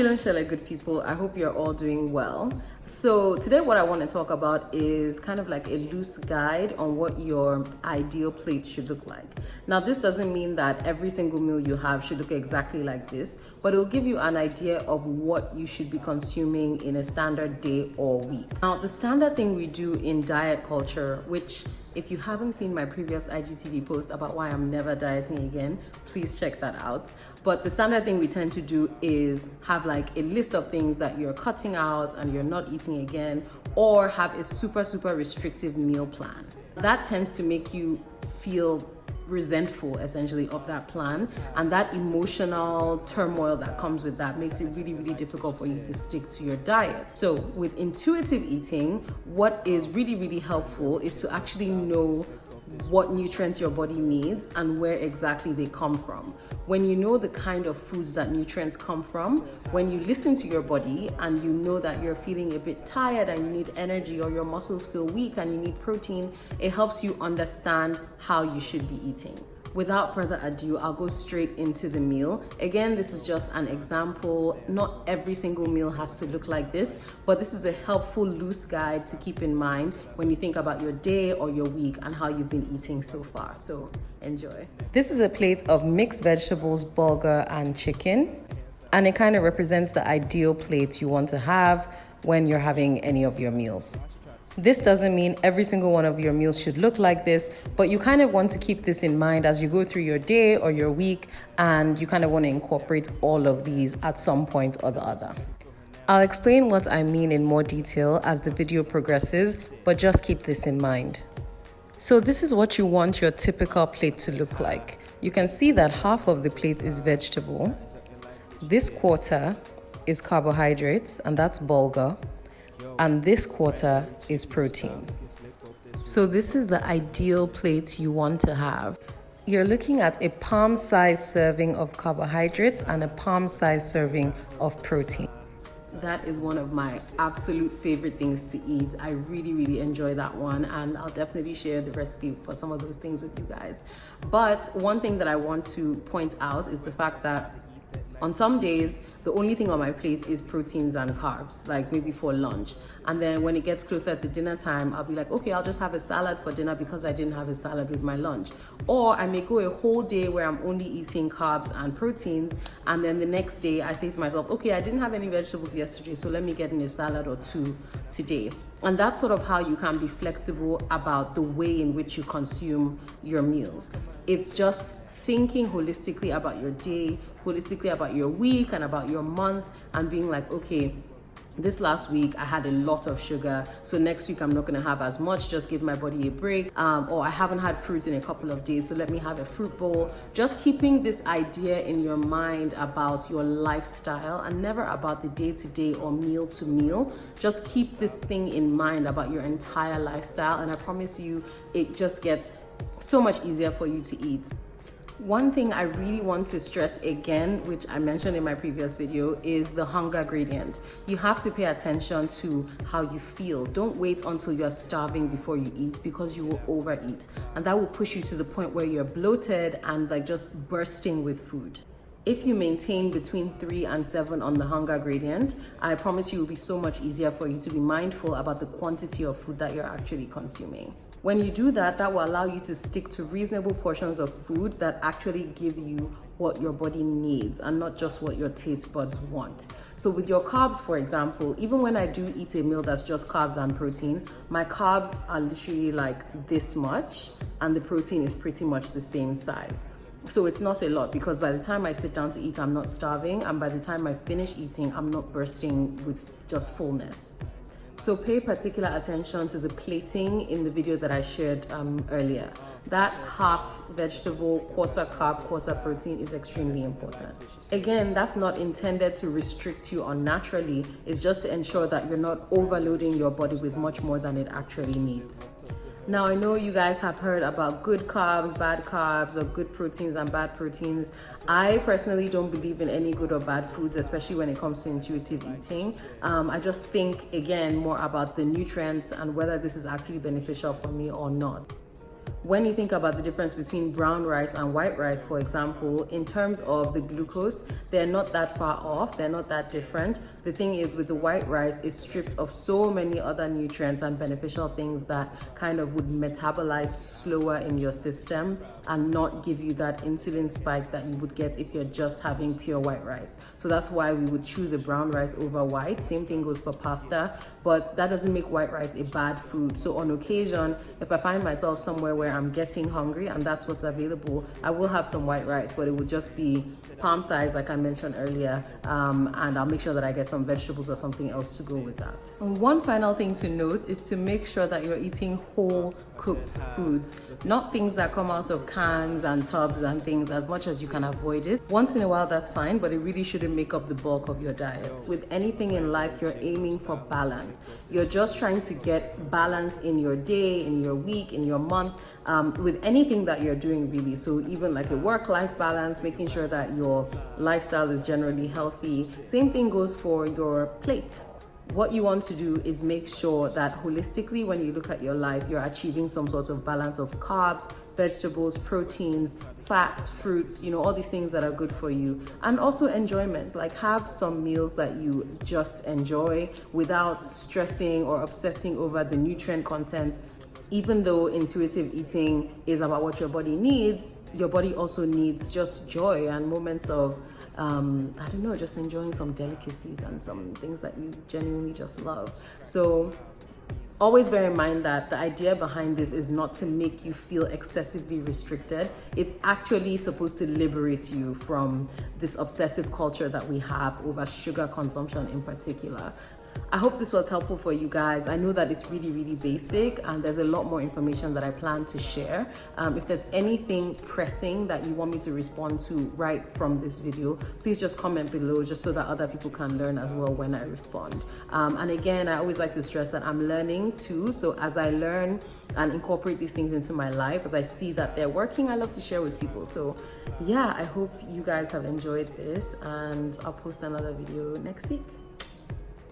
Shalom, shalom, good people. I hope you're all doing well. So today what I want to talk about is kind of like a loose guide on what your ideal plate should look like. Now, this doesn't mean that every single meal you have should look exactly like this, but it will give you an idea of what you should be consuming in a standard day or week. Now, the standard thing we do in diet culture, which if you haven't seen my previous IGTV post about why I'm never dieting again, please check that out. But the standard thing we tend to do is have like a list of things that you're cutting out and you're not eating again, or have a super restrictive meal plan. That tends to make you feel resentful essentially of that plan, and that emotional turmoil that comes with that makes it really difficult for you to stick to your diet. So with intuitive eating, what is really helpful is to actually know what nutrients your body needs and where exactly they come from. When you know the kind of foods that nutrients come from, when you listen to your body and you know that you're feeling a bit tired and you need energy, or your muscles feel weak and you need protein, it helps you understand how you should be eating. Without further ado, I'll go straight into the meal. Again, this is just an example. Not every single meal has to look like this, but this is a helpful loose guide to keep in mind when you think about your day or your week and how you've been eating so far. So enjoy. This is a plate of mixed vegetables, bulgur, and chicken. And it kind of represents the ideal plate you want to have when you're having any of your meals. This doesn't mean every single one of your meals should look like this, but you kind of want to keep this in mind as you go through your day or your week, and you kind of want to incorporate all of these at some point or the other. I'll explain what I mean in more detail as the video progresses, but just keep this in mind. So this is what you want your typical plate to look like. You can see that half of the plate is vegetable. This quarter is carbohydrates, and that's bulgur. And this quarter is protein. So this is the ideal plate you want to have. You're looking at a palm-sized serving of carbohydrates and a palm-sized serving of protein. That is one of my absolute favorite things to eat. I really enjoy that one, and I'll definitely share the recipe for some of those things with you guys. But one thing that I want to point out is the fact that on some days, the only thing on my plate is proteins and carbs, like maybe for lunch. And then when it gets closer to dinner time, I'll be like, okay, I'll just have a salad for dinner because I didn't have a salad with my lunch. Or I may go a whole day where I'm only eating carbs and proteins. And then the next day I say to myself, okay, I didn't have any vegetables yesterday, so let me get in a salad or two today. And that's sort of how you can be flexible about the way in which you consume your meals. It's just thinking holistically about your day, holistically about your week and about your month, and being like, okay, this last week I had a lot of sugar, so next week I'm not gonna have as much, just give my body a break. Or I haven't had fruit in a couple of days, so let me have a fruit bowl. Just keeping this idea in your mind about your lifestyle and never about the day-to-day or meal-to-meal. Just keep this thing in mind about your entire lifestyle, and I promise you, it just gets so much easier for you to eat. One thing I really want to stress again, which I mentioned in my previous video, is the hunger gradient. You have to pay attention to how you feel. Don't wait until you're starving before you eat, because you will overeat. And that will push you to the point where you're bloated and like just bursting with food. If you maintain between 3 and 7 on the hunger gradient, I promise you it will be so much easier for you to be mindful about the quantity of food that you're actually consuming. When you do that, that will allow you to stick to reasonable portions of food that actually give you what your body needs and not just what your taste buds want. So with your carbs, for example, even when I do eat a meal that's just carbs and protein, my carbs are literally like this much and the protein is pretty much the same size. So it's not a lot, because by the time I sit down to eat, I'm not starving, and by the time I finish eating, I'm not bursting with just fullness. So pay particular attention to the plating in the video that I shared earlier. That half vegetable, quarter carb, quarter protein is extremely important. Again, that's not intended to restrict you unnaturally. It's just to ensure that you're not overloading your body with much more than it actually needs. Now, I know you guys have heard about good carbs, bad carbs, or good proteins and bad proteins. I personally don't believe in any good or bad foods, especially when it comes to intuitive eating. I just think, again, more about the nutrients and whether this is actually beneficial for me or not. when you think about the difference between brown rice and white rice, for example, in terms of the glucose, they're not that far off, they're not that different. The thing is, with the white rice, it's stripped of so many other nutrients and beneficial things that kind of would metabolize slower in your system and not give you that insulin spike that you would get if you're just having pure white rice. So that's why we would choose a brown rice over white. Same thing goes for pasta, but that doesn't make white rice a bad food. So on occasion, if I find myself somewhere where I'm getting hungry and that's what's available, I will have some white rice, but it would just be palm size, like I mentioned earlier, and I'll make sure that I get some vegetables or something else to go with that. And one final thing to note is to make sure that you're eating whole cooked foods, not things that come out of cans and tubs and things, as much as you can avoid it. Once in a while, that's fine, but it really shouldn't make up the bulk of your diet. With anything in life, you're aiming for balance. You're just trying to get balance in your day, in your week, in your month, with anything that you're doing, really. So even like a work-life balance, making sure that your lifestyle is generally healthy. Same thing goes for your plate. What you want to do is make sure that holistically, when you look at your life, you're achieving some sort of balance of carbs, vegetables, proteins, fats, fruits, you know, all these things that are good for you. And also enjoyment, like have some meals that you just enjoy without stressing or obsessing over the nutrient content. Even though intuitive eating is about what your body needs, your body also needs just joy and moments of I don't know, just enjoying some delicacies and some things that you genuinely just love. So always bear in mind that the idea behind this is not to make you feel excessively restricted. It's actually supposed to liberate you from this obsessive culture that we have over sugar consumption in particular. I hope this was helpful for you guys. I know that it's really, really basic and there's a lot more information that I plan to share. If there's anything pressing that you want me to respond to right from this video, please just comment below just so that other people can learn as well when I respond. And again, I always like to stress that I'm learning too. So as I learn and incorporate these things into my life, as I see that they're working, I love to share with people. So yeah, I hope you guys have enjoyed this and I'll post another video next week.